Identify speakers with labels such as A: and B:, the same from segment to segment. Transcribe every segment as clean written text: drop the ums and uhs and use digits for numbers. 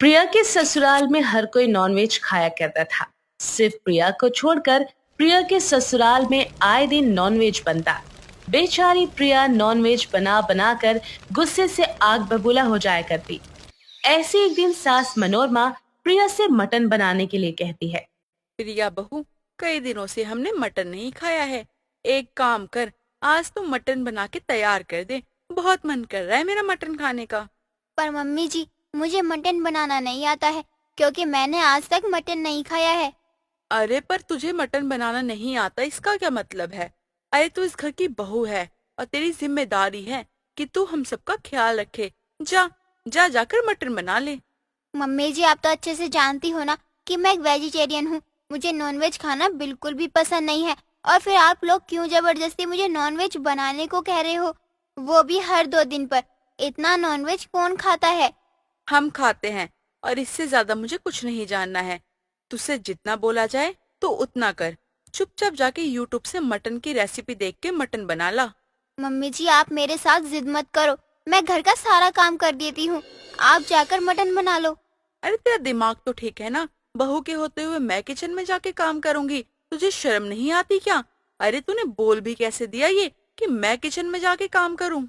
A: प्रिया के ससुराल में हर कोई नॉनवेज खाया करता था। सिर्फ प्रिया को छोड़कर प्रिया के ससुराल में आए दिन नॉनवेज बनता। बेचारी प्रिया नॉनवेज बना बना कर गुस्से से आग बबूला हो जाया करती। ऐसे एक दिन सास मनोरमा प्रिया से मटन बनाने के लिए कहती है।
B: प्रिया बहू, कई दिनों से हमने मटन नहीं खाया है। एक काम कर, आज तू मटन बना के तैयार कर दे। बहुत मन कर रहा है मेरा मटन खाने का।
C: पर मम्मी जी, मुझे मटन बनाना नहीं आता है क्योंकि मैंने आज तक मटन नहीं खाया है।
B: अरे पर तुझे मटन बनाना नहीं आता इसका क्या मतलब है? अरे तू इस घर की बहू है और तेरी जिम्मेदारी है कि तू हम सबका ख्याल रखे। जा जा जाकर मटन बना ले।
C: मम्मी जी, आप तो अच्छे से जानती हो ना कि मैं एक वेजिटेरियन हूँ। मुझे नॉनवेज खाना बिल्कुल भी पसंद नहीं है। और फिर आप लोग क्यों जबरदस्ती मुझे नॉनवेज बनाने को कह रहे हो, वो भी हर 2 दिन पर? इतना नॉनवेज कौन खाता है?
B: हम खाते हैं और इससे ज्यादा मुझे कुछ नहीं जानना है। तुझसे जितना बोला जाए तो उतना कर। चुपचाप जाके यूट्यूब से मटन की रेसिपी देख के मटन बना ला।
C: मम्मी जी, आप मेरे साथ जिद मत करो। मैं घर का सारा काम कर देती हूँ। आप जाकर मटन बना लो।
B: अरे तेरा दिमाग तो ठीक है ना? बहू के होते हुए मैं किचन में जाके काम करूंगी? तुझे शर्म नहीं आती क्या? अरे तूने बोल भी कैसे दिया ये कि मैं किचन में जाके काम करूं?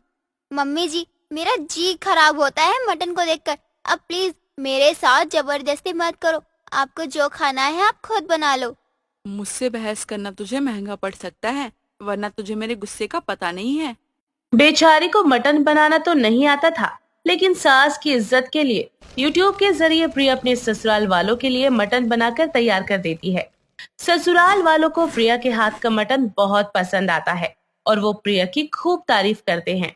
C: मम्मी जी, मेरा जी खराब होता है मटन को देखकर। अब प्लीज मेरे साथ जबरदस्ती मत करो। आपको जो खाना है आप खुद बना लो।
B: मुझसे बहस करना तुझे महंगा पड़ सकता है, वरना तुझे मेरे गुस्से का पता नहीं है।
A: बेचारी को मटन बनाना तो नहीं आता था, लेकिन सास की इज्जत के लिए यूट्यूब के जरिए प्रिया अपने ससुराल वालों के लिए मटन बनाकर तैयार कर देती है। ससुराल वालों को प्रिया के हाथ का मटन बहुत पसंद आता है और वो प्रिया की खूब तारीफ करते हैं।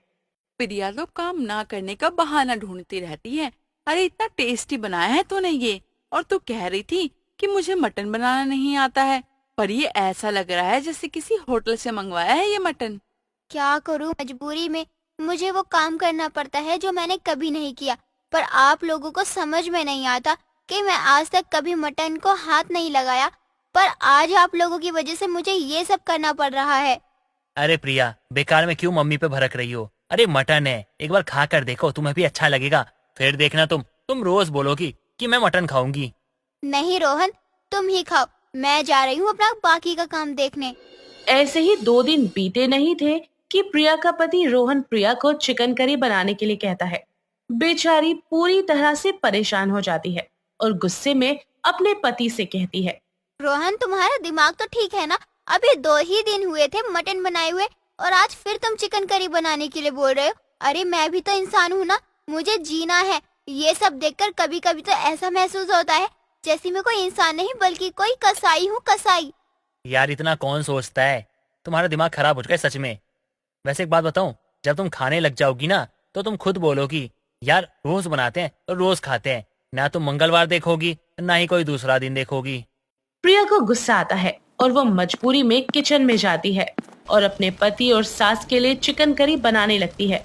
B: प्रिया तो काम ना करने का बहाना ढूंढती रहती है। अरे इतना टेस्टी बनाया है तूने ये, और तू कह रही थी कि मुझे मटन बनाना नहीं आता है। पर ये ऐसा लग रहा है जैसे किसी होटल से मंगवाया है ये मटन।
C: क्या करूं, मजबूरी में मुझे वो काम करना पड़ता है जो मैंने कभी नहीं किया। पर आप लोगों को समझ में नहीं आता कि मैं आज तक कभी मटन को हाथ नहीं लगाया, पर आज आप लोगों की वजह से मुझे ये सब करना पड़ रहा है।
D: अरे प्रिया, बेकार में क्यों मम्मी पे भड़क रही हो? अरे मटन है, एक बार खा कर देखो, तुम्हें भी अच्छा लगेगा। फिर देखना तुम रोज बोलोगी कि मैं मटन खाऊंगी।
C: नहीं रोहन, तुम ही खाओ। मैं जा रही हूँ अपना बाकी का काम देखने।
A: ऐसे ही 2 दिन बीते नहीं थे कि प्रिया का पति रोहन प्रिया को चिकन करी बनाने के लिए कहता है। बेचारी पूरी तरह से परेशान हो जाती है और गुस्से में अपने पति से कहती है।
C: रोहन, तुम्हारा दिमाग तो ठीक है ना? अभी 2 ही दिन हुए थे मटन बनाए हुए और आज फिर तुम चिकन करी बनाने के लिए बोल रहे हो। अरे मैं भी तो इंसान हूँ ना, मुझे जीना है। ये सब देखकर कभी कभी तो ऐसा महसूस होता है जैसे मैं कोई इंसान नहीं बल्कि कोई कसाई हूँ, कसाई।
D: यार इतना कौन सोचता है? तुम्हारा दिमाग खराब हो चुका है सच में। वैसे एक बात बताऊं, जब तुम खाने लग जाओगी ना तो तुम खुद बोलोगी यार रोज बनाते हैं और रोज खाते हैं। ना तुम मंगलवार देखोगी ना ही कोई दूसरा दिन देखोगी।
A: प्रिया को गुस्सा आता है और वो मजबूरी में किचन में जाती है और अपने पति और सास के लिए चिकन करी बनाने लगती है।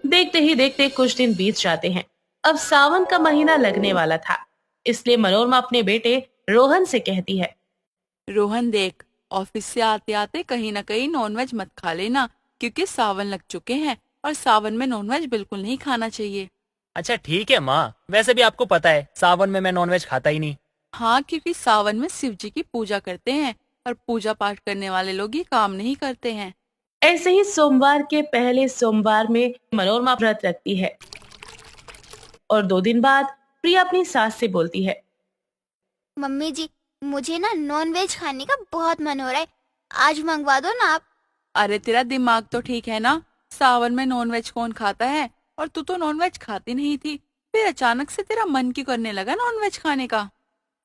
A: देखते ही देखते कुछ दिन बीत जाते हैं। अब सावन का महीना लगने वाला था, इसलिए मनोरमा अपने बेटे रोहन से कहती है।
B: रोहन देख, ऑफिस से आते आते कहीं ना कहीं नॉनवेज मत खा लेना, क्योंकि सावन लग चुके हैं और सावन में नॉनवेज बिल्कुल नहीं खाना चाहिए।
D: अच्छा ठीक है माँ, वैसे भी आपको पता है सावन में मैं नॉनवेज खाता ही नहीं।
B: हाँ, क्योंकि सावन में शिव जी की पूजा करते हैं और पूजा पाठ करने वाले लोग ये काम नहीं करते हैं।
A: ऐसे ही सोमवार के पहले सोमवार में मनोरमा व्रत रखती है और 2 दिन बाद प्रिया अपनी सास से बोलती है।
C: मम्मी जी, मुझे ना नॉनवेज खाने का बहुत मन हो रहा है। आज मंगवा दो ना आप।
B: अरे तेरा दिमाग तो ठीक है ना? सावन में नॉनवेज कौन खाता है? और तू तो नॉनवेज खाती नहीं थी, फिर अचानक से तेरा मन क्यों करने लगा नॉनवेज खाने का?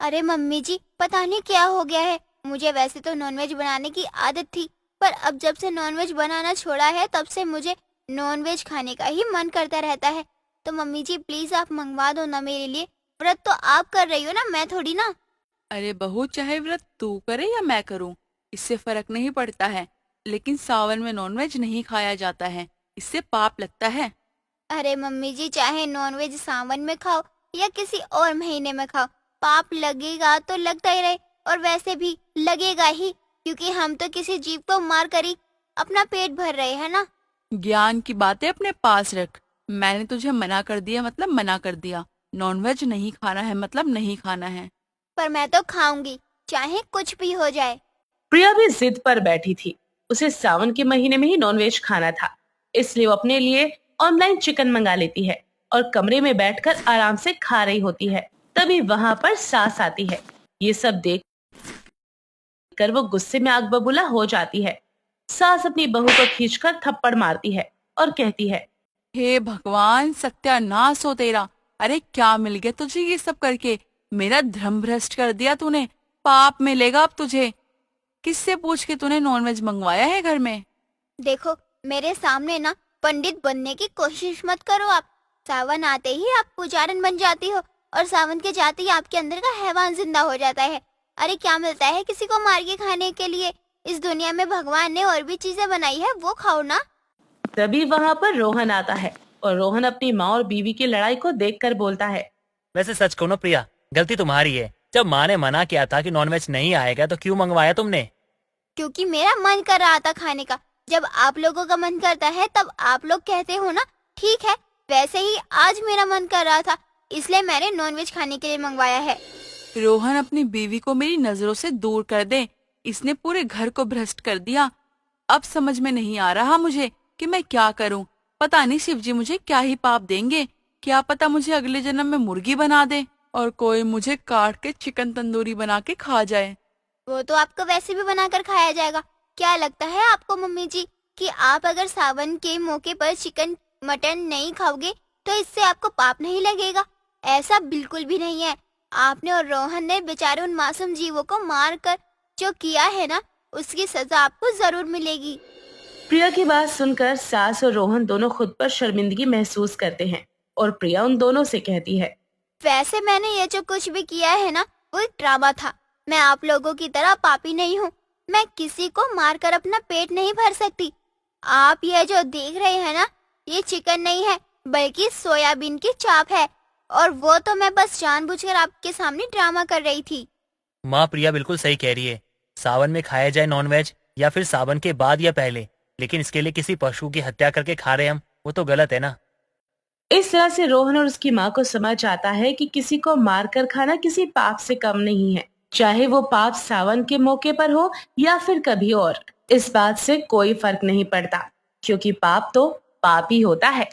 C: अरे मम्मी जी, पता नहीं क्या हो गया है। मुझे वैसे तो नॉनवेज बनाने की आदत थी, पर अब जब से नॉनवेज बनाना छोड़ा है तब से मुझे नॉनवेज खाने का ही मन करता रहता है। तो मम्मी जी प्लीज आप मंगवा दो ना मेरे लिए। व्रत तो आप कर रही हो ना, मैं थोड़ी ना।
B: अरे बहू, चाहे व्रत तू करे या मैं करूं, इससे फर्क नहीं पड़ता है। लेकिन सावन में नॉनवेज नहीं खाया जाता है, इससे पाप लगता है।
C: अरे मम्मी जी, चाहे नॉनवेज सावन में खाओ या किसी और महीने में खाओ, पाप लगेगा तो लगता ही रहे। और वैसे भी लगेगा ही, क्योंकि हम तो किसी जीव को मार कर ही अपना पेट भर रहे हैं ना।
B: ज्ञान की बातें अपने पास रख। मैंने तुझे मना कर दिया मतलब मना कर दिया। नॉनवेज नहीं खाना है मतलब नहीं खाना है।
C: पर मैं तो खाऊंगी, चाहे कुछ भी हो जाए।
A: प्रिया भी जिद पर बैठी थी। उसे सावन के महीने में ही नॉनवेज खाना था, इसलिए वो अपने लिए ऑनलाइन चिकन मंगा लेती है और कमरे में बैठकर आराम से खा रही होती है। तभी वहां पर सास आती है। ये सब देख कर वो गुस्से में आग बबूला हो जाती है। सास अपनी बहू को खींचकर थप्पड़ मारती है और कहती है,
B: हे भगवान, सत्यानाश हो तेरा। अरे क्या मिल गया तुझे ये सब करके? मेरा धर्म भ्रष्ट कर दिया तूने। पाप मिलेगा अब तुझे। किससे पूछ के तूने नॉनवेज मंगवाया है घर में?
C: देखो, मेरे सामने ना पंडित बनने की कोशिश मत करो आप। सावन आते ही आप पुजारन बन जाती हो और सावन के जाते ही आपके अंदर का हैवान जिंदा हो जाता है। अरे क्या मिलता है किसी को मार के खाने के लिए? इस दुनिया में भगवान ने और भी चीजें बनाई है, वो खाओ ना।
A: तभी वहां पर रोहन आता है और रोहन अपनी माँ और बीवी की लड़ाई को देखकर बोलता है,
D: वैसे सच कहो ना प्रिया, गलती तुम्हारी है। जब माँ ने मना किया था कि नॉनवेज नहीं आएगा तो क्यों मंगवाया तुमने?
C: क्योंकि मेरा मन कर रहा था खाने का। जब आप लोगों का मन करता है तब आप लोग कहते हो ना, ठीक है। वैसे ही आज मेरा मन कर रहा था, इसलिए मैंने नॉनवेज खाने के लिए मंगवाया है।
B: रोहन अपनी बीवी को मेरी नजरों से दूर कर दे। इसने पूरे घर को भ्रष्ट कर दिया। अब समझ में नहीं आ रहा मुझे कि मैं क्या करूं। पता नहीं शिवजी मुझे क्या ही पाप देंगे। क्या पता मुझे अगले जन्म में मुर्गी बना दे और कोई मुझे काट के चिकन तंदूरी बना के खा जाए।
C: वो तो आपको वैसे भी बनाकर खाया जाएगा। क्या लगता है आपको मम्मी जी कि आप अगर सावन के मौके पर चिकन मटन नहीं खाओगे तो इससे आपको पाप नहीं लगेगा? ऐसा बिल्कुल भी नहीं है। आपने और रोहन ने बेचारे उन मासूम जीवों को मार कर जो किया है ना, उसकी सजा आपको जरूर मिलेगी।
A: प्रिया की बात सुनकर सास और रोहन दोनों खुद पर शर्मिंदगी महसूस करते हैं और प्रिया उन दोनों से कहती है,
C: वैसे मैंने ये जो कुछ भी किया है ना, वो एक ड्रामा था। मैं आप लोगों की तरह पापी नहीं हूँ। मैं किसी को मारकर अपना पेट नहीं भर सकती। आप ये जो देख रहे हैं ना, ये चिकन नहीं है बल्कि सोयाबीन की चाप है, और वो तो मैं बस जानबूझकर आपके सामने ड्रामा कर रही थी।
D: माँ प्रिया बिल्कुल सही कह रही है। सावन में खाया जाए नॉनवेज या फिर सावन के बाद या पहले, लेकिन इसके लिए किसी पशु की हत्या करके खा रहे हम, वो तो गलत है ना।
A: इस तरह से रोहन और उसकी माँ को समझ आता है कि किसी को मारकर खाना किसी पाप से कम नहीं है, चाहे वो पाप सावन के मौके पर हो या फिर कभी और। इस बात से कोई फर्क नहीं पड़ता, क्योंकि पाप तो पाप ही होता है।